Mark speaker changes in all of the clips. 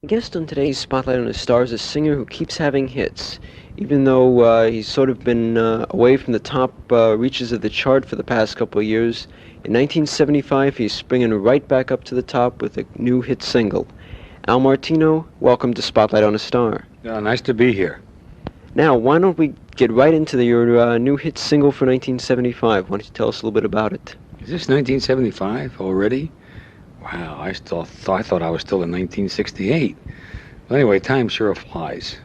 Speaker 1: My guest on today's Spotlight on the Star is a singer who keeps having hits, even though he's sort of been away from the top reaches of the chart for the past couple of years. In 1975, he's springing right back up to the top with a new hit single. Al Martino, welcome to Spotlight on a Star.
Speaker 2: Nice to be here.
Speaker 1: Now, why don't we get right into your new hit single for 1975? Why don't you tell us a little bit about it?
Speaker 2: Is this 1975 already? Wow, I thought I was still in 1968. Well, anyway, time sure flies.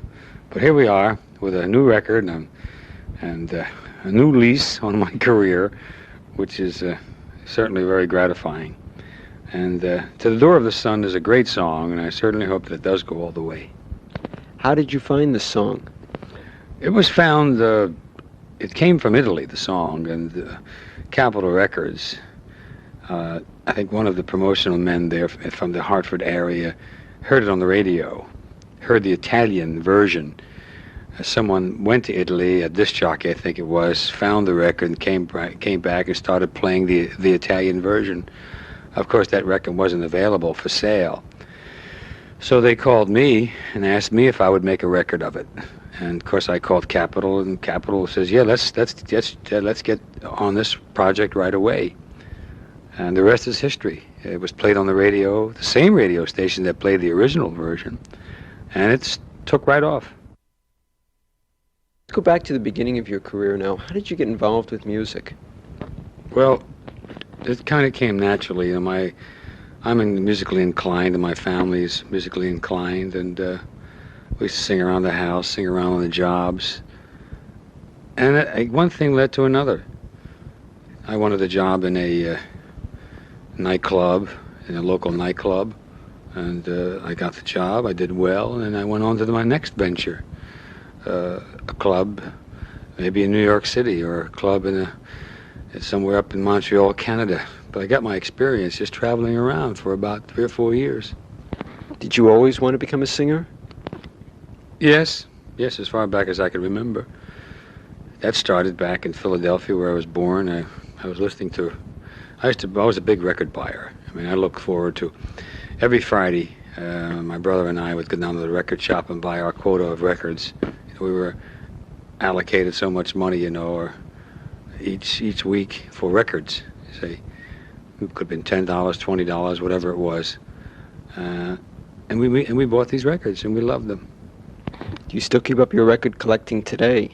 Speaker 2: But here we are with a new record and a new lease on my career, which is certainly very gratifying. And To the Door of the Sun is a great song, and I certainly hope that it does go all the way.
Speaker 1: How did you find this song?
Speaker 2: It was found, it came from Italy, the song, and Capitol Records. I think one of the promotional men there from the Hartford area heard it on the radio, heard the Italian version. Someone went to Italy, a disc jockey I think it was, found the record and came back and started playing the Italian version. Of course, that record wasn't available for sale. So they called me and asked me if I would make a record of it. And of course I called Capitol, and Capitol says, yeah, let's get on this project right away. And the rest is history. It was played on the radio, the same radio station that played the original version, and it took right off.
Speaker 1: Let's go back to the beginning of your career now. How did you get involved with music?
Speaker 2: Well, it kind of came naturally. You know, I'm musically inclined, and my family's musically inclined, and we used to sing around the house, sing around on the jobs, and one thing led to another. I wanted a job in a nightclub, in a local nightclub, and I got the job. I did well, and then I went on to my next venture, a club, maybe in New York City, or a club somewhere up in Montreal, Canada. But I got my experience just traveling around for about 3 or 4 years.
Speaker 1: Did you always want to become a singer?
Speaker 2: Yes, as far back as I can remember. That started back in Philadelphia, where I was born. I was listening to. I was a big record buyer. I mean, I look forward to every Friday. My brother and I would go down to the record shop and buy our quota of records. We were allocated so much money, or each week for records. Say, it could have been $10, $20, whatever it was, and we bought these records and we loved them.
Speaker 1: Do you still keep up your record collecting today?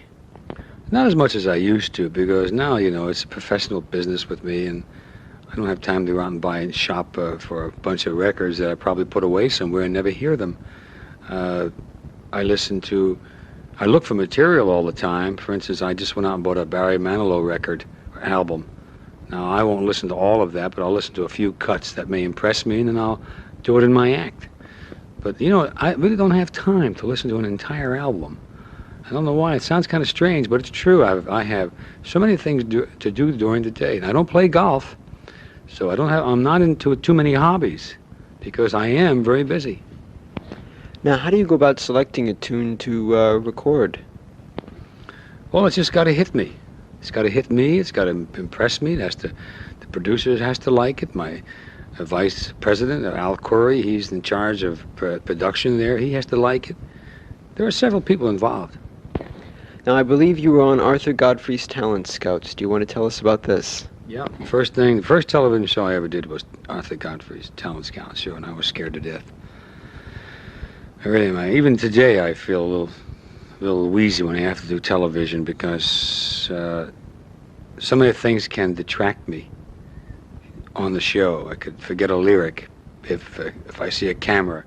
Speaker 2: Not as much as I used to, because now, it's a professional business with me, and I don't have time to go out and buy and shop for a bunch of records that I probably put away somewhere and never hear them. I look for material all the time. For instance, I just went out and bought a Barry Manilow record or album. Now, I won't listen to all of that, but I'll listen to a few cuts that may impress me, and then I'll do it in my act. But, I really don't have time to listen to an entire album. I don't know why. It sounds kind of strange, but it's true. I have so many things to do during the day. And I don't play golf, so I'm not into too many hobbies, because I am very busy.
Speaker 1: Now, how do you go about selecting a tune to record?
Speaker 2: Well, it's just got to hit me. It's got to hit me. It's got to impress me. The producer has to like it. My vice president, Al Curry, he's in charge of production there. He has to like it. There are several people involved.
Speaker 1: Now, I believe you were on Arthur Godfrey's Talent Scouts. Do you want to tell us about this?
Speaker 2: Yeah. The first television show I ever did was Arthur Godfrey's Talent Scouts show, and I was scared to death. I really am. Even today, I feel a little wheezy when I have to do television, because so many things can detract me on the show. I could forget a lyric if I see a camera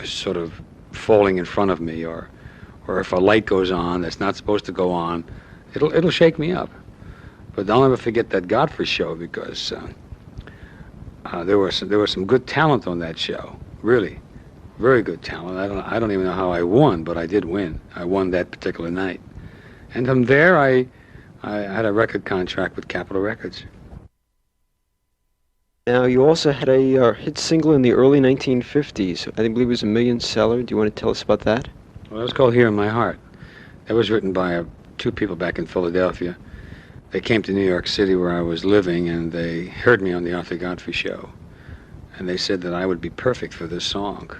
Speaker 2: sort of falling in front of me, or if a light goes on that's not supposed to go on, it'll shake me up. But I'll never forget that Godfrey show, because there was some good talent on that show. Really, very good talent. I don't even know how I won, but I did win. I won that particular night, and from there I had a record contract with Capitol Records.
Speaker 1: Now, you also had a hit single in the early 1950s. I believe it was a million seller. Do you want to tell us about that?
Speaker 2: Well, it was called Here in My Heart. That was written by two people back in Philadelphia. They came to New York City, where I was living, and they heard me on the Arthur Godfrey show. and they said that I would be perfect for this song.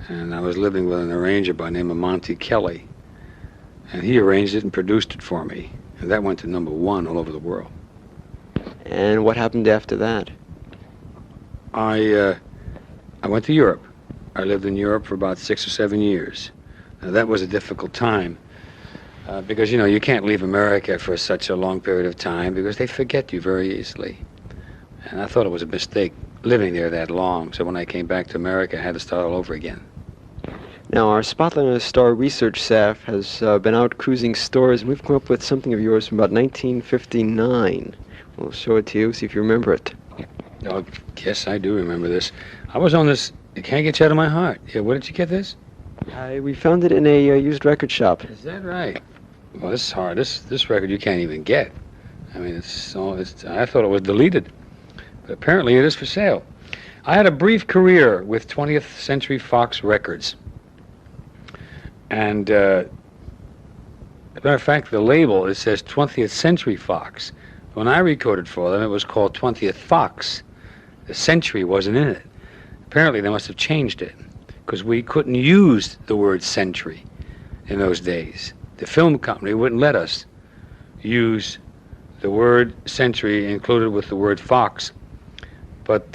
Speaker 2: And I was living with an arranger by the name of Monty Kelly, and he arranged it and produced it for me, and that went to #1 all over the world.
Speaker 1: And what happened after that?
Speaker 2: I went to Europe. I lived in Europe for about 6 or 7 years. Now, that was a difficult time because, you know, you can't leave America for such a long period of time because they forget you very easily. And I thought it was a mistake living there that long. So when I came back to America, I had to start all over again.
Speaker 1: Now, our Spotlight on a Star research staff has been out cruising stores, and we've come up with something of yours from about 1959. We'll show it to you, see if you remember it.
Speaker 2: Oh, yes, I do remember this. I was on this, it can't get you out of my heart. Yeah, where did you get this?
Speaker 1: We found it in a used record shop.
Speaker 2: Is that right? Well, this is hard. This record you can't even get. I mean, I thought it was deleted, but apparently it is for sale. I had a brief career with 20th Century Fox Records. And, as a matter of fact, the label, it says 20th Century Fox. When I recorded for them, it was called 20th Fox. The century wasn't in it. Apparently, they must have changed it, because we couldn't use the word century in those days. The film company wouldn't let us use the word century included with the word fox. But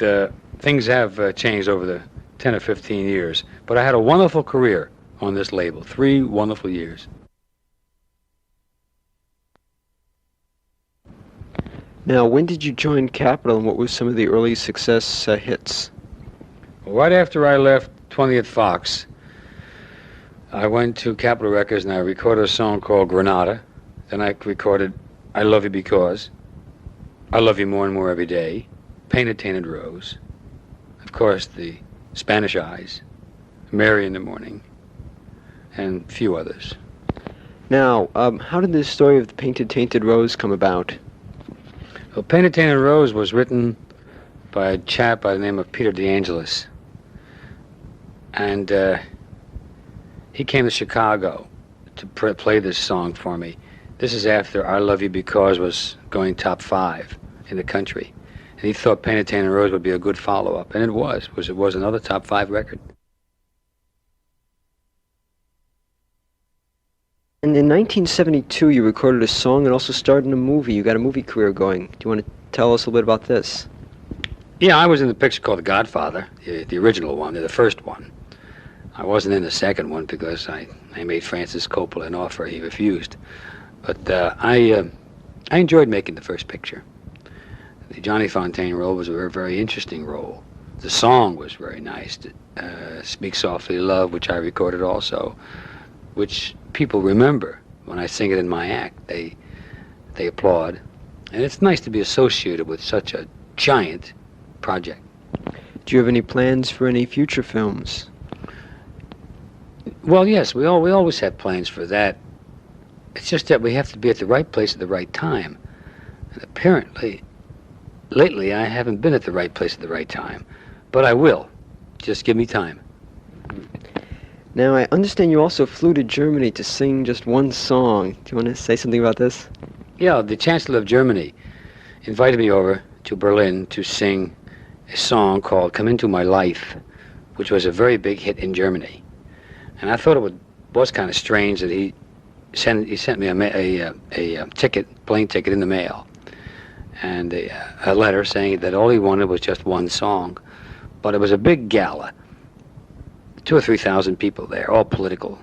Speaker 2: things have changed over the 10 or 15 years. But I had a wonderful career on this label, 3 wonderful years.
Speaker 1: Now, when did you join Capitol, and what were some of the early success hits?
Speaker 2: Well, right after I left 20th Fox, I went to Capitol Records and I recorded a song called Granada. Then I recorded I Love You Because, I Love You More and More Every Day, Tainted Rose, of course the Spanish Eyes, Mary in the Morning, and a few others.
Speaker 1: Now, how did this story of the Tainted Rose come about?
Speaker 2: Well, Tainted Rose was written by a chap by the name of Peter DeAngelis. And he came to Chicago to play this song for me. This is after I Love You Because was going top 5 in the country. And he thought Tainted Rose would be a good follow-up. And it was. It was another top 5 record.
Speaker 1: And in 1972, you recorded a song and also starred in a movie. You got a movie career going. Do you want to tell us a little bit about this?
Speaker 2: Yeah, I was in the picture called The Godfather, the original one, the first one. I wasn't in the second one because I made Francis Coppola an offer he refused. But I enjoyed making the first picture. The Johnny Fontaine role was a very, very interesting role. The song was very nice. Speak Softly Love, which I recorded also, which people remember when I sing it in my act. They applaud. And it's nice to be associated with such a giant project.
Speaker 1: Do you have any plans for any future films?
Speaker 2: Well, yes, we always have plans for that. It's just that we have to be at the right place at the right time. And apparently, lately, I haven't been at the right place at the right time. But I will. Just give me time.
Speaker 1: Now, I understand you also flew to Germany to sing just one song. Do you want to say something about this?
Speaker 2: Yeah, the Chancellor of Germany invited me over to Berlin to sing a song called Come Into My Life, which was a very big hit in Germany. And I thought it was kind of strange that he sent me a plane ticket in the mail, and a letter saying that all he wanted was just one song. But it was a big gala, 2,000 or 3,000 people there, all political.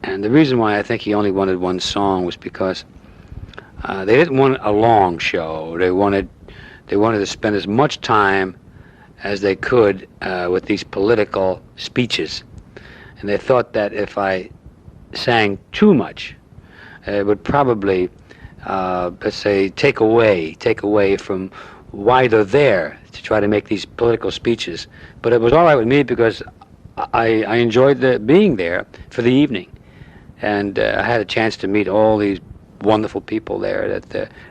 Speaker 2: And the reason why I think he only wanted one song was because they didn't want a long show. They wanted to spend as much time as they could with these political speeches. And they thought that if I sang too much, it would probably, let's say, take away from why they're there to try to make these political speeches. But it was all right with me because I enjoyed being there for the evening. And I had a chance to meet all these wonderful people there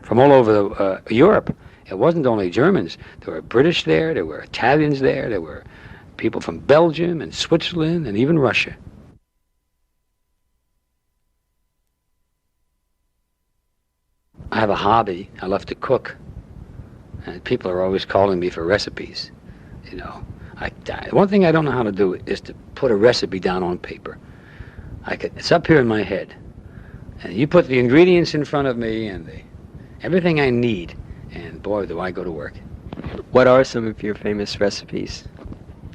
Speaker 2: from all over Europe. It wasn't only Germans. There were British there, there were Italians there were people from Belgium and Switzerland and even Russia. I have a hobby. I love to cook. And people are always calling me for recipes. you know. One thing I don't know how to do is to put a recipe down on paper. It's up here in my head. And you put the ingredients in front of me and everything I need, and boy, do I go to work.
Speaker 1: What are some of your famous recipes?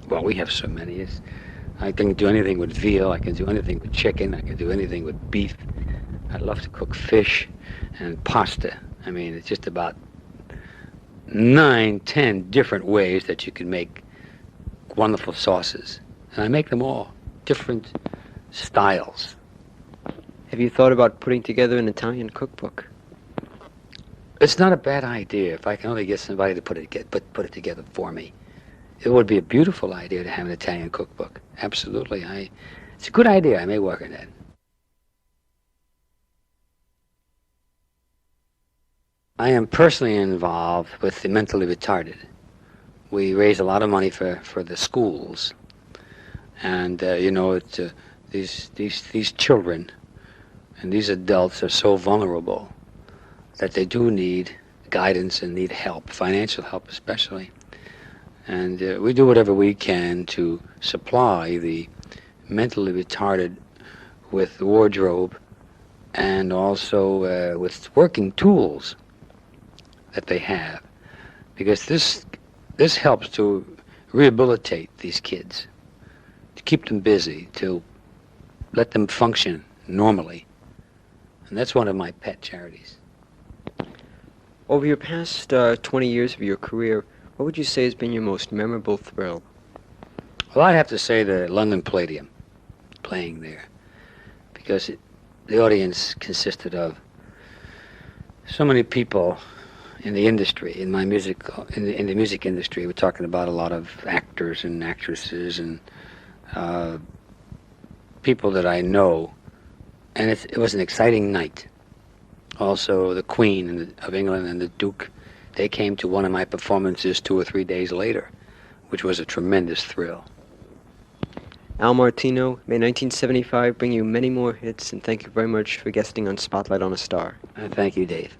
Speaker 2: Well, we have so many. I can do anything with veal. I can do anything with chicken. I can do anything with beef. I love to cook fish and pasta. I mean, it's just about 9, 10 different ways that you can make wonderful sauces. And I make them all, different styles.
Speaker 1: Have you thought about putting together an Italian cookbook?
Speaker 2: It's not a bad idea if I can only get somebody to put it together for me. It would be a beautiful idea to have an Italian cookbook. Absolutely. It's a good idea. I may work on that. I am personally involved with the mentally retarded. We raise a lot of money for the schools. And, you know, these children and these adults are so vulnerable that they do need guidance and need help, financial help especially. And we do whatever we can to supply the mentally retarded with wardrobe and also with working tools that they have, because this helps to rehabilitate these kids, to keep them busy, to let them function normally. And that's one of my pet charities.
Speaker 1: Over your past 20 years of your career, what would you say has been your most memorable thrill?
Speaker 2: Well, I'd have to say the London Palladium, playing there, because the audience consisted of so many people in the industry, in the music industry. We're talking about a lot of actors and actresses and people that I know, and it was an exciting night. Also, the Queen of England and the Duke, they came to one of my performances 2 or 3 days later, which was a tremendous thrill.
Speaker 1: Al Martino, may 1975 bring you many more hits, and thank you very much for guesting on Spotlight on a Star.
Speaker 2: Thank you, Dave.